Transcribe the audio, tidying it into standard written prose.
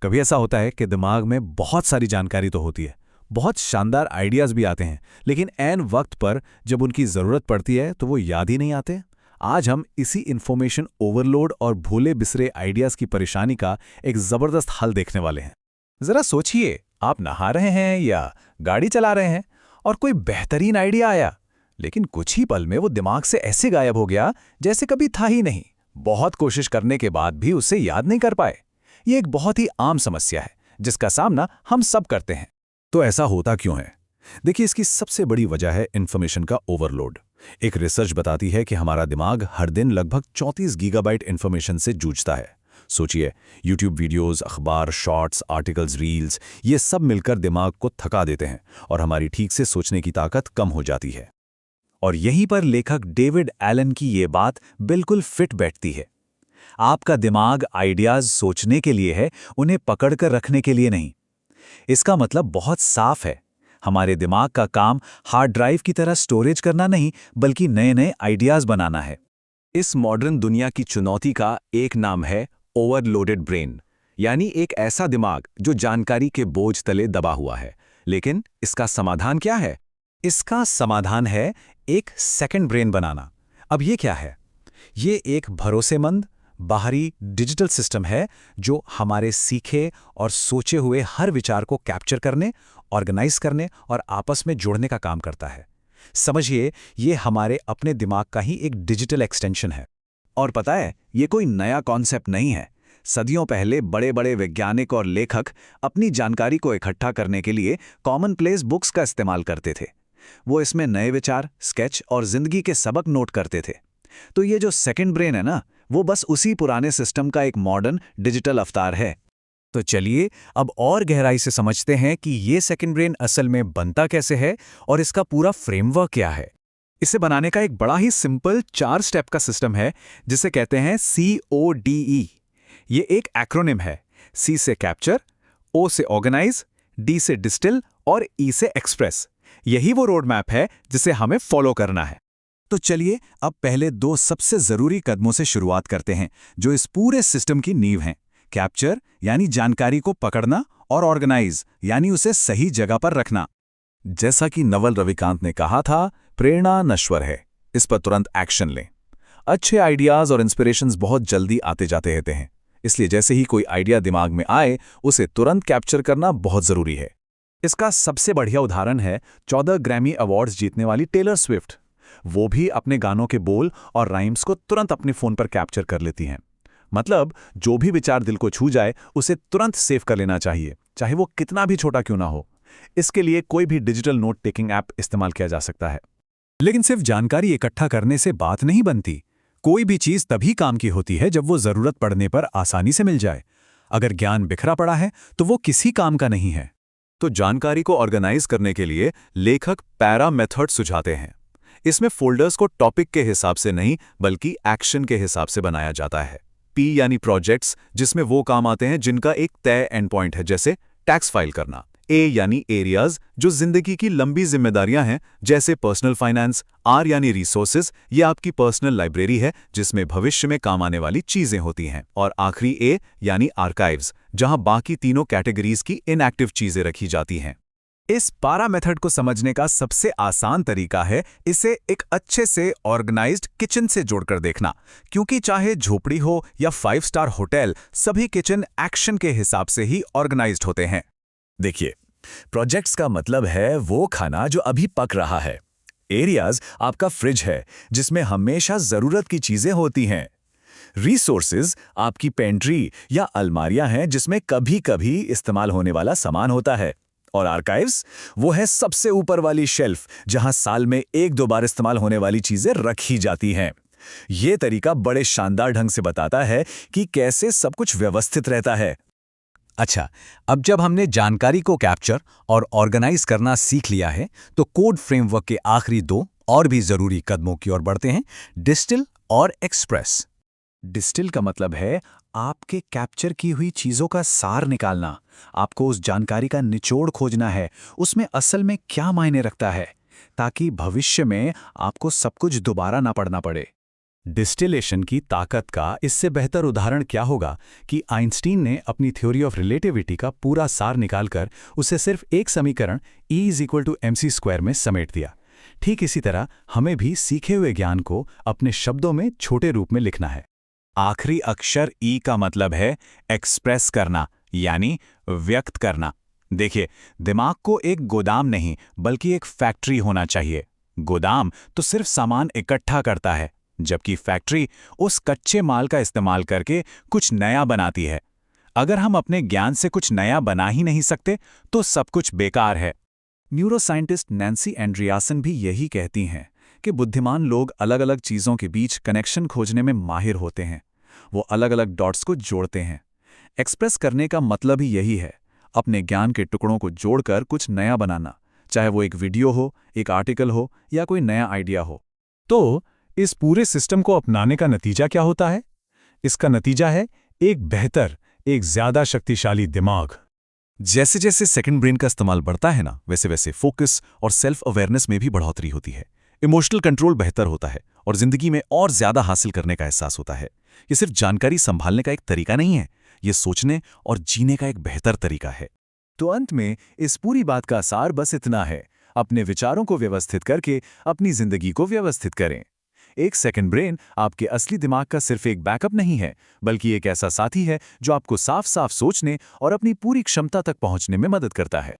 कभी ऐसा होता है कि दिमाग में बहुत सारी जानकारी तो होती है, बहुत शानदार आइडियाज़ भी आते हैं, लेकिन ऐन वक्त पर जब उनकी ज़रूरत पड़ती है तो वो याद ही नहीं आते। आज हम इसी इन्फॉर्मेशन ओवरलोड और भूले बिसरे आइडियाज़ की परेशानी का एक ज़बरदस्त हल देखने वाले हैं। ज़रा सोचिए, आप नहा रहे हैं या गाड़ी चला रहे हैं और कोई बेहतरीन आइडिया आया, लेकिन कुछ ही पल में वो दिमाग से ऐसे गायब हो गया जैसे कभी था ही नहीं। बहुत कोशिश करने के बाद भी उसे याद नहीं कर पाए। ये एक बहुत ही आम समस्या है जिसका सामना हम सब करते हैं। तो ऐसा होता क्यों है? देखिए, इसकी सबसे बड़ी वजह है इन्फॉर्मेशन का ओवरलोड। एक रिसर्च बताती है कि हमारा दिमाग हर दिन लगभग 34 गीगाबाइट इन्फॉर्मेशन से जूझता है। सोचिए, यूट्यूब वीडियोस, अखबार, शॉर्ट्स, आर्टिकल्स, रील्स, ये सब मिलकर दिमाग को थका देते हैं और हमारी ठीक से सोचने की ताकत कम हो जाती है। और यहीं पर लेखक डेविड एलन की ये बात बिल्कुल फिट बैठती है। आपका दिमाग आइडियाज सोचने के लिए है, उन्हें पकड़कर रखने के लिए नहीं। इसका मतलब बहुत साफ है। हमारे दिमाग का काम हार्ड ड्राइव की तरह स्टोरेज करना नहीं, बल्कि नए नए आइडियाज बनाना है। इस मॉडर्न दुनिया की चुनौती का एक नाम है ओवरलोडेड ब्रेन, यानी एक ऐसा दिमाग जो जानकारी के बोझ तले दबा हुआ है। लेकिन इसका समाधान क्या है? इसका समाधान है एक सेकंड ब्रेन बनाना। अब ये क्या है? ये एक भरोसेमंद बाहरी डिजिटल सिस्टम है जो हमारे सीखे और सोचे हुए हर विचार को कैप्चर करने, ऑर्गेनाइज करने और आपस में जोड़ने का काम करता है। समझिए, ये हमारे अपने दिमाग का ही एक डिजिटल एक्सटेंशन है। और पता है, ये कोई नया कॉन्सेप्ट नहीं है। सदियों पहले बड़े बड़े वैज्ञानिक और लेखक अपनी जानकारी को इकट्ठा करने के लिए कॉमनप्लेस बुक्स का इस्तेमाल करते थे। वो इसमें नए विचार, स्केच और जिंदगी के सबक नोट करते थे। तो ये जो सेकंड ब्रेन है ना, वो बस उसी पुराने सिस्टम का एक मॉडर्न डिजिटल अवतार है। तो चलिए अब और गहराई से समझते हैं कि ये सेकंड ब्रेन असल में बनता कैसे है और इसका पूरा फ्रेमवर्क क्या है। इसे बनाने का एक बड़ा ही सिंपल 4 स्टेप का सिस्टम है जिसे कहते हैं CODE। ये एक एक्रोनिम है। C से कैप्चर, O से ऑर्गेनाइज, D से डिस्टिल और E से एक्सप्रेस। यही वो रोड मैप है जिसे हमें फॉलो करना है। तो चलिए अब पहले 2 सबसे जरूरी कदमों से शुरुआत करते हैं जो इस पूरे सिस्टम की नींव हैं। कैप्चर यानी जानकारी को पकड़ना और ऑर्गेनाइज यानी उसे सही जगह पर रखना। जैसा कि नवल रविकांत ने कहा था, प्रेरणा नश्वर है, इस पर तुरंत एक्शन लें। अच्छे आइडियाज और इंस्पिरेशंस बहुत जल्दी आते जाते रहते हैं, इसलिए जैसे ही कोई आइडिया दिमाग में आए उसे तुरंत कैप्चर करना बहुत जरूरी है। इसका सबसे बढ़िया उदाहरण है 14 ग्रैमी अवार्ड्स जीतने वाली टेलर स्विफ्ट। वो भी अपने गानों के बोल और राइम्स को तुरंत अपने फोन पर कैप्चर कर लेती हैं। मतलब जो भी विचार दिल को छू जाए उसे तुरंत सेव कर लेना चाहिए, चाहे वो कितना भी छोटा क्यों ना हो। इसके लिए कोई भी डिजिटल नोट टेकिंग ऐप इस्तेमाल किया जा सकता है। लेकिन सिर्फ जानकारी इकट्ठा करने से बात नहीं बनती। कोई भी चीज तभी काम की होती है जब वो जरूरत पड़ने पर आसानी से मिल जाए। अगर ज्ञान बिखरा पड़ा है तो वो किसी काम का नहीं है। तो जानकारी को ऑर्गेनाइज करने के लिए लेखक पैरा मेथड सुझाते हैं। इसमें फोल्डर्स को टॉपिक के हिसाब से नहीं बल्कि एक्शन के हिसाब से बनाया जाता है। P यानी प्रोजेक्ट्स, जिसमें वो काम आते हैं जिनका एक तय एंड पॉइंट है, जैसे टैक्स फाइल करना। A यानी एरियाज, जो जिंदगी की लंबी जिम्मेदारियां हैं, जैसे पर्सनल फाइनेंस। R यानी रिसोर्सेज, ये आपकी पर्सनल लाइब्रेरी है जिसमें भविष्य में काम आने वाली चीजें होती हैं। और आखिरी A यानी आर्काइव्स, जहां बाकी तीनों कैटेगरीज की इनएक्टिव चीजें रखी जाती हैं। इस पारा मेथड को समझने का सबसे आसान तरीका है इसे एक अच्छे से ऑर्गेनाइज्ड किचन से जोड़कर देखना, क्योंकि चाहे झोपड़ी हो या 5 स्टार होटल, सभी किचन एक्शन के हिसाब से ही ऑर्गेनाइज्ड होते हैं। देखिए, प्रोजेक्ट्स का मतलब है वो खाना जो अभी पक रहा है। एरियाज आपका फ्रिज है जिसमें हमेशा जरूरत की चीजें होती हैं। रिसोर्सेज आपकी पेंट्री या अलमारियां हैं जिसमें कभी कभी इस्तेमाल होने वाला सामान होता है। और आर्काइव्स वो है सबसे ऊपर वाली शेल्फ जहां साल में 1-2 बार इस्तेमाल होने वाली चीजें रखी जाती हैं। यह तरीका बड़े शानदार ढंग से बताता है कि कैसे सब कुछ व्यवस्थित रहता है। अच्छा, अब जब हमने जानकारी को कैप्चर और ऑर्गेनाइज करना सीख लिया है, तो कोड फ्रेमवर्क के आखिरी 2 और भी जरूरी कदमों की ओर बढ़ते हैं, डिस्टिल और एक्सप्रेस। डिस्टिल का मतलब है आपके कैप्चर की हुई चीजों का सार निकालना। आपको उस जानकारी का निचोड़ खोजना है, उसमें असल में क्या मायने रखता है, ताकि भविष्य में आपको सब कुछ दोबारा ना पढ़ना पड़े। डिस्टिलेशन की ताकत का इससे बेहतर उदाहरण क्या होगा कि आइंस्टीन ने अपनी थ्योरी ऑफ रिलेटिविटी का पूरा सार निकालकर उसे सिर्फ एक समीकरण E=mc² में समेट दिया। ठीक इसी तरह हमें भी सीखे हुए ज्ञान को अपने शब्दों में छोटे रूप में लिखना है। आखिरी अक्षर ई का मतलब है एक्सप्रेस करना, यानी व्यक्त करना। देखिए, दिमाग को एक गोदाम नहीं बल्कि एक फैक्ट्री होना चाहिए। गोदाम तो सिर्फ सामान इकट्ठा करता है, जबकि फैक्ट्री उस कच्चे माल का इस्तेमाल करके कुछ नया बनाती है। अगर हम अपने ज्ञान से कुछ नया बना ही नहीं सकते तो सब कुछ बेकार है। न्यूरोसाइंटिस्ट नैन्सी एंड्रियासन भी यही कहती हैं कि बुद्धिमान लोग अलग अलग चीज़ों के बीच कनेक्शन खोजने में माहिर होते हैं। वो अलग अलग डॉट्स को जोड़ते हैं। एक्सप्रेस करने का मतलब ही यही है, अपने ज्ञान के टुकड़ों को जोड़कर कुछ नया बनाना, चाहे वो एक वीडियो हो, एक आर्टिकल हो या कोई नया आइडिया हो। तो इस पूरे सिस्टम को अपनाने का नतीजा क्या होता है? इसका नतीजा है एक बेहतर, एक ज्यादा शक्तिशाली दिमाग। जैसे जैसे सेकंड ब्रेन का इस्तेमाल बढ़ता है ना, वैसे वैसे फोकस और सेल्फ अवेयरनेस में भी बढ़ोतरी होती है। इमोशनल कंट्रोल बेहतर होता है और जिंदगी में और ज्यादा हासिल करने का एहसास होता है। ये सिर्फ जानकारी संभालने का एक तरीका नहीं है, ये सोचने और जीने का एक बेहतर तरीका है। तो अंत में इस पूरी बात का सार बस इतना है, अपने विचारों को व्यवस्थित करके अपनी जिंदगी को व्यवस्थित करें। एक सेकंड ब्रेन आपके असली दिमाग का सिर्फ एक बैकअप नहीं है, बल्कि एक ऐसा साथी है जो आपको साफ साफ सोचने और अपनी पूरी क्षमता तक पहुंचने में मदद करता है।